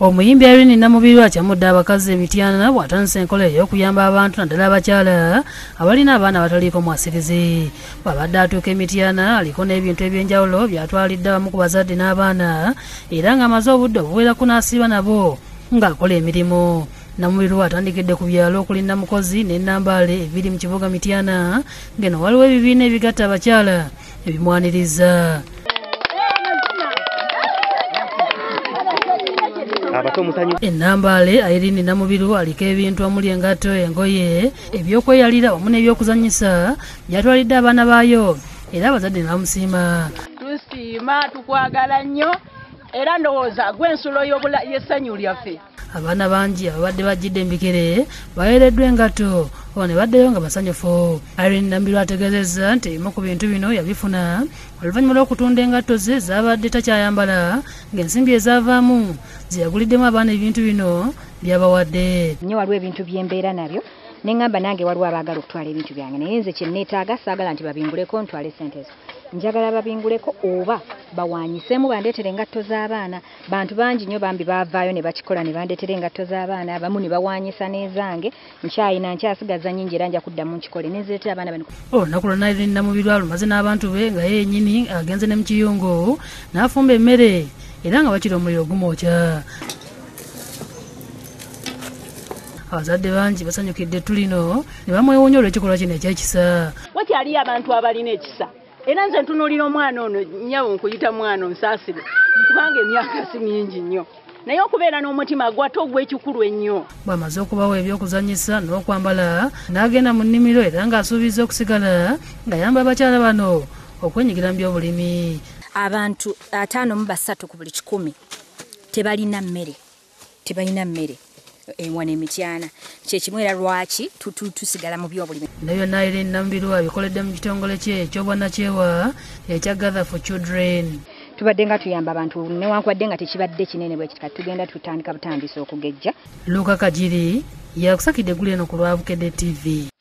Omuyimbi Irene Namubiri akyamudde abakazi emityana bw'atandise enkola ey'okuyamba abantu naddala abakyala abalina abaana bataliiko mwasirizi. Bw'abadde atuuka emityana aliko n'ebintu eby'enjawulo by'atwalidde abamu ku bazadde n'abaana era ng'amaze obudde obuwerako n'asiiba nabo ng'akola emirimu. Namubiri atandikidde ku byalo okuli Namukozi ne Nambaale ebiri mu kibuga Mityana ng'eno waliwo ebibiina ebigatta abakyala ebimwaniriza. Nambaale Irene Namubiri aliko ebintu omuli engatto, engoye, ebyokweyalira wamu n'ebyokuzannyisa byatwalidde abaana baayo era abazadde ne bamusiima. Tusiima, tukwagala nnyo era ndowooza gw'ensulo y'essanyu lyaffe. Abaana bangi ababadde bajjidde embikere baweereddwa engatto ne baddeyo nga basanyufu. Irene Namubiri ategeezezza nti ebimu ku bintu bino yabifuna oluvannyuma lw'okutunda engatto ze z'abadde takyayambala ng'ensimbi ezaavaamu ze yaguliddemu abaana ebintu bino byabawadde. Nnyo waliwo ebintu byembeera nabyo neŋŋamba nange waliwo abaagala okutwala ebintu byange naye nze kye neetaaga saagala nti babinguleko ntwale ssente zo. Njagala babinguleko oba bawaanyiseemu bandeetere engatto z'abaana. Bantu bangi nnyo bambi baavaayo ne bakikola ne bandeetera engatto z'abaana abamu ne bawaanyisa n'ezange nkyasigaza nnyingi era nja kuddamu nkikole nezireetera abaana bano. Olunaku lwonna Irene Namubiri alumaze n'abantu be nga ye yennyini agenze ne mu kiyungu n'afumba emmere era nga bakira omuliro ogumwokya. Abazadde bangi basanyukidde tulino ne bamwewuunya olw'ekikolwa kino ekyekisa. Wakyaliyo abantu abalina ekisa era nze ntunuulira omwana ono nnyabo nkuyita mwana onsaasire kubanga emyaka si mingi nnyo naye okubeera n'omutima gwate ogw'ekikulu ennyo. Bw'amaze okubawo ebyokuzannyisa n'okwambala n'agenda mu nnimiro era ng'asuubiza okusigala ng'ayamba abakyala bano okwenyigira mu by'obulimi. Abantu 53 ku buli 100 tebalina mmere wano Emityana. Kyekimu era lwaki tusigala mu by'obulimi. Nayo Irene Namubiri abikoledde mu kitongole kye eky'obwannakyewa ekya Gather for Children. Tubadde nga tuyamba abantu newankubadde nga tekibadde kinene bwe kiti tugenda tutandika butandisa okugejja. Luka Kajiri yakusakidde eggulu eno ku Lwabukedde TV.